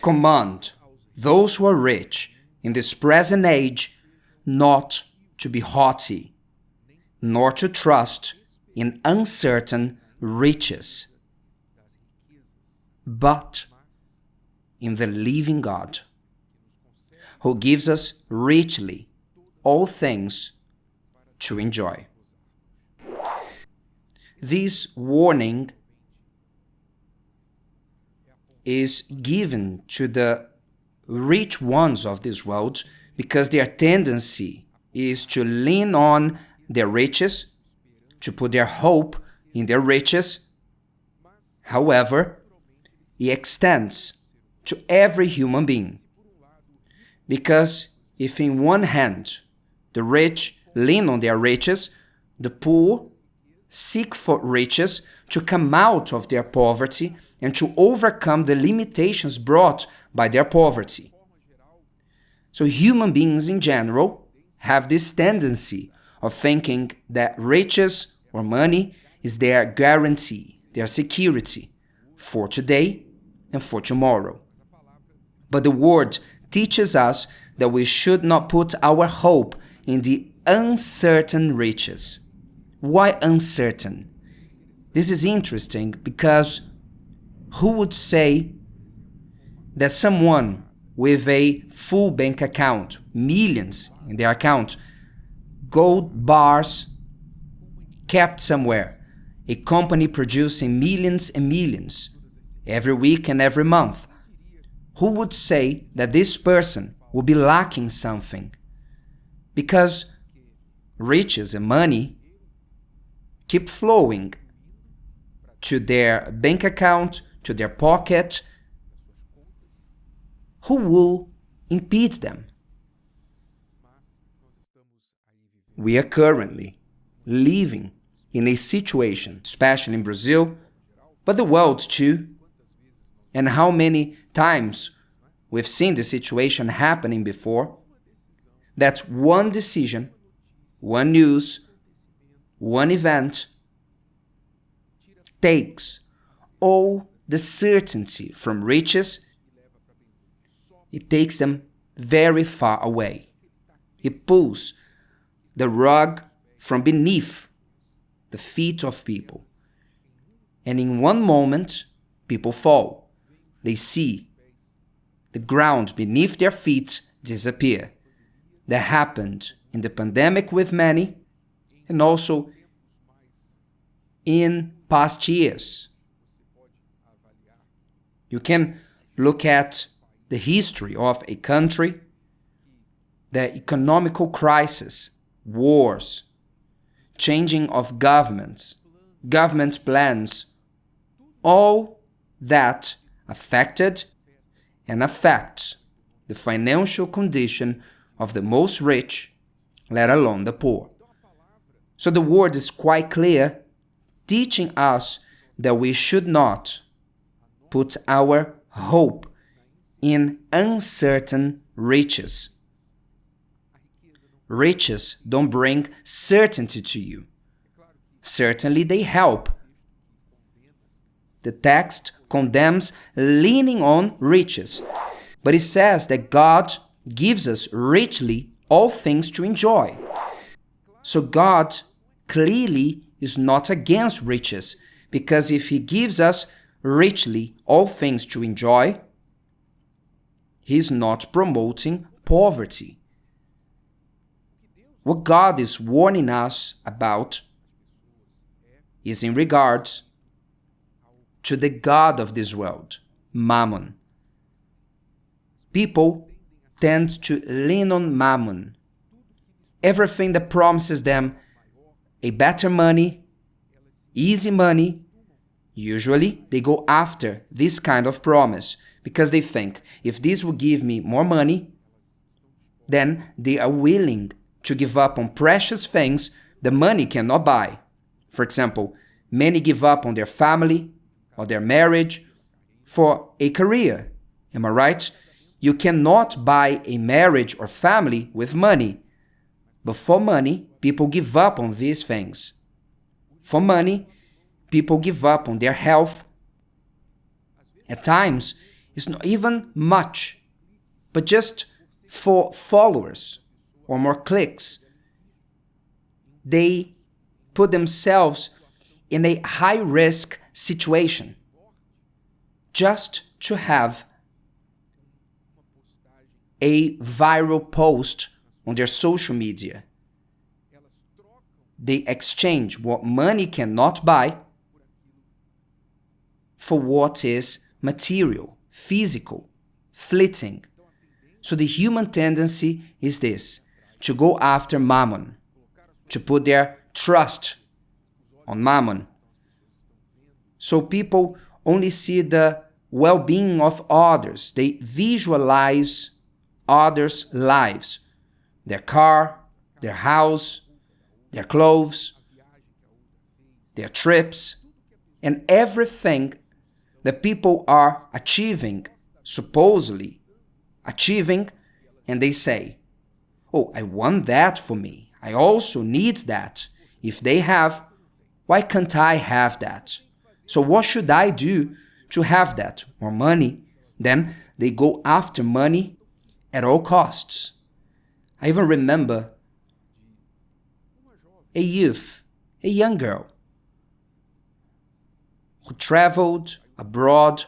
command those who are rich in this present age not to be haughty, nor to trust in uncertain riches, but in the living God, who gives us richly all things to enjoy. This warning is given to the rich ones of this world because their tendency is to lean on their riches, to put their hope in their riches. However, it extends to every human being. Because if in one hand the rich lean on their riches, the poor seek for riches to come out of their poverty and to overcome the limitations brought by their poverty. So human beings in general have this tendency of thinking that riches or money is their guarantee, their security for today and for tomorrow. But the word teaches us that we should not put our hope in the uncertain riches. Why uncertain? This is interesting because who would say that someone with a full bank account, millions in their account, gold bars kept somewhere, a company producing millions and millions every week and every month, who would say that this person will be lacking something? Because riches and money keep flowing to their bank account, to their pocket. Who will impede them? We are currently living in a situation, especially in Brazil, but the world too. And how many times we've seen this situation happening before, that one decision, one news, one event takes all the certainty from riches. It takes them very far away. It pulls the rug from beneath the feet of people. And in one moment, people fall. They see the ground beneath their feet disappear. That happened in the pandemic with many, and also in past years. You can look at the history of a country, the economical crisis, wars, changing of governments, government plans, all that affected and affects the financial condition of the most rich, let alone the poor. So the word is quite clear, teaching us that we should not put our hope in uncertain riches. Riches don't bring certainty to you. Certainly they help. The text condemns leaning on riches, but it says that God gives us richly all things to enjoy. So God clearly is not against riches, because if He gives us richly all things to enjoy, He's not promoting poverty. What God is warning us about is in regard to the God of this world, Mammon. People tend to lean on Mammon. Everything that promises them a better money, easy money, usually they go after this kind of promise because they think if this will give me more money, then they are willing to give up on precious things the money cannot buy. For example, many give up on their family or their marriage for a career. Am I right? You cannot buy a marriage or family with money. But for money, people give up on these things. For money, people give up on their health. At times, It's not even much, but just for followers or more clicks, they put themselves in a high-risk situation just to have a viral post on their social media. They exchange what money cannot buy for what is material, physical, fleeting. So the human tendency is this, to go after mammon, to put their trust on mammon. So people only see the well-being of others. They visualize others' lives, their car, their house, their clothes, their trips, and everything that people are achieving, supposedly achieving, and they say, oh, I want that for me. I also need that. If they have, why can't I have that? So what should I do to have that? More money. Then they go after money at all costs. I even remember a young girl, who traveled abroad,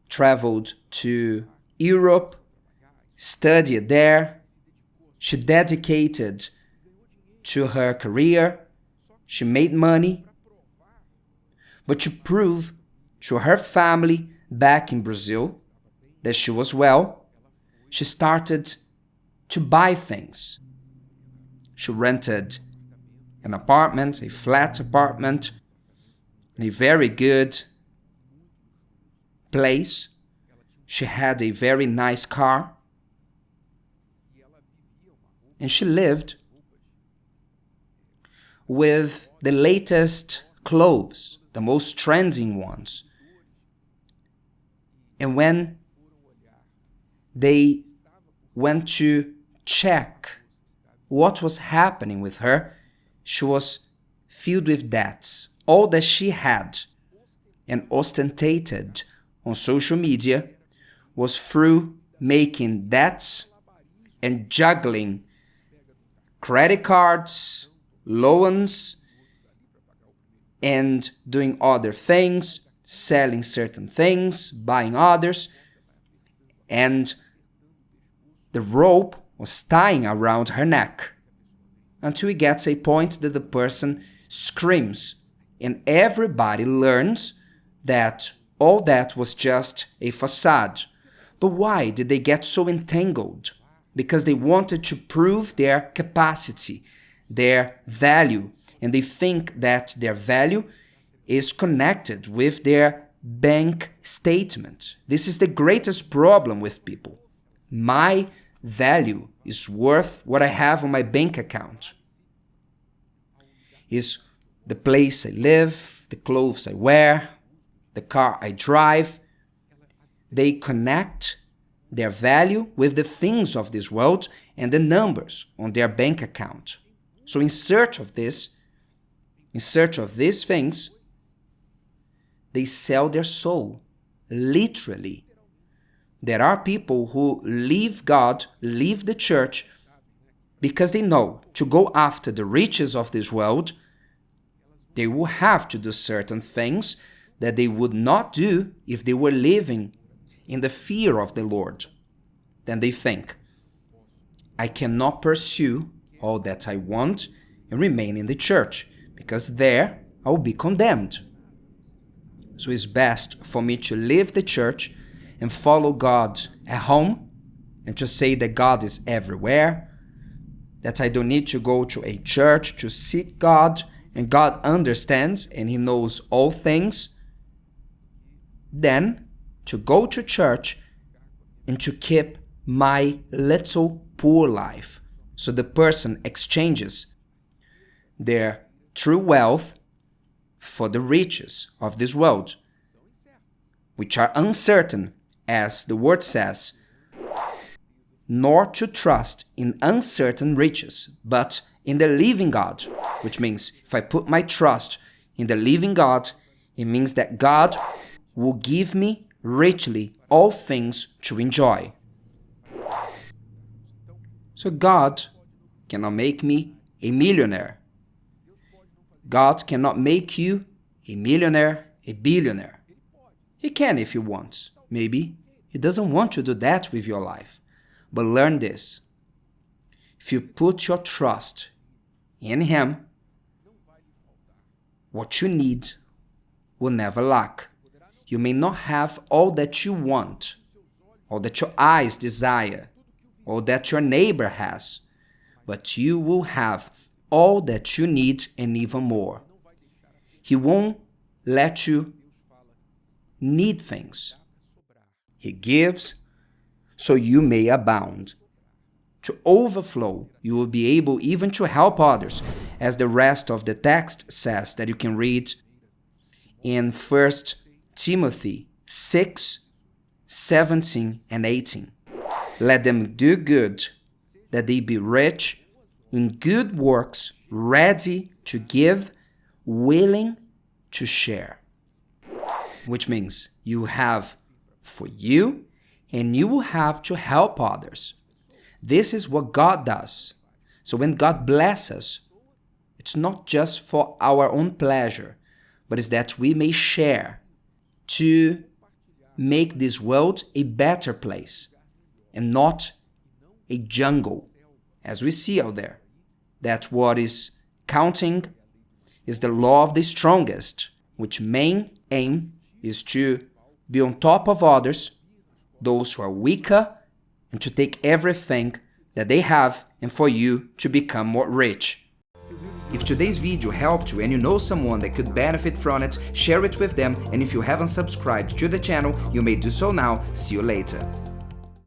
traveled to Europe, studied there. She dedicated to her career. She made money. But to prove to her family back in Brazil that she was well, she started to buy things. She rented an apartment, a flat apartment, in a very good place. She had a very nice car. And she lived with the latest clothes, the most trending ones. And when they went to check what was happening with her, she was filled with debts. All that she had and ostentated on social media was through making debts and juggling credit cards, loans, and doing other things, selling certain things, buying others, and the rope was tying around her neck until it gets a point that the person screams, and everybody learns that all that was just a facade. But why did they get so entangled? Because they wanted to prove their capacity, their value, and they think that their value is connected with their bank statement. This is the greatest problem with people. My value is worth what I have on my bank account. Is the place I live, the clothes I wear, the car I drive. They connect their value with the things of this world and the numbers on their bank account. So in search of these things, they sell their soul, literally. There are people who leave God, leave the church, because they know to go after the riches of this world, they will have to do certain things that they would not do if they were living in the fear of the Lord. Then they think, I cannot pursue all that I want and remain in the church, because there I will be condemned. So it's best for me to leave the church and follow God at home, and to say that God is everywhere, that I don't need to go to a church to seek God, and God understands and He knows all things, than to go to church and to keep my little poor life. So the person exchanges their true wealth for the riches of this world, which are uncertain, as the word says, nor to trust in uncertain riches, but in the living God, which means if I put my trust in the living God, it means that God will give me richly all things to enjoy. So God cannot make me a millionaire. God cannot make you a millionaire, a billionaire. He can if he wants. Maybe he doesn't want to do that with your life. But learn this. If you put your trust in him, what you need will never lack. You may not have all that you want, all that your eyes desire, all that your neighbor has, but you will have all that you need and even more. He won't let you need things. He gives so you may abound. To overflow, you will be able even to help others, as the rest of the text says that you can read in 1 Timothy 6, 17 and 18. Let them do good, that they be rich in good works, ready to give, willing to share. Which means you have for you, and you will have to help others. This is what God does. So when God blesses us, it's not just for our own pleasure, but it's that we may share to make this world a better place and not a jungle, as we see out there. That what is counting is the law of the strongest, which main aim is to be on top of others, those who are weaker, and to take everything that they have and for you to become more rich. If today's video helped you and you know someone that could benefit from it, share it with them, and if you haven't subscribed to the channel, you may do so now. See you later.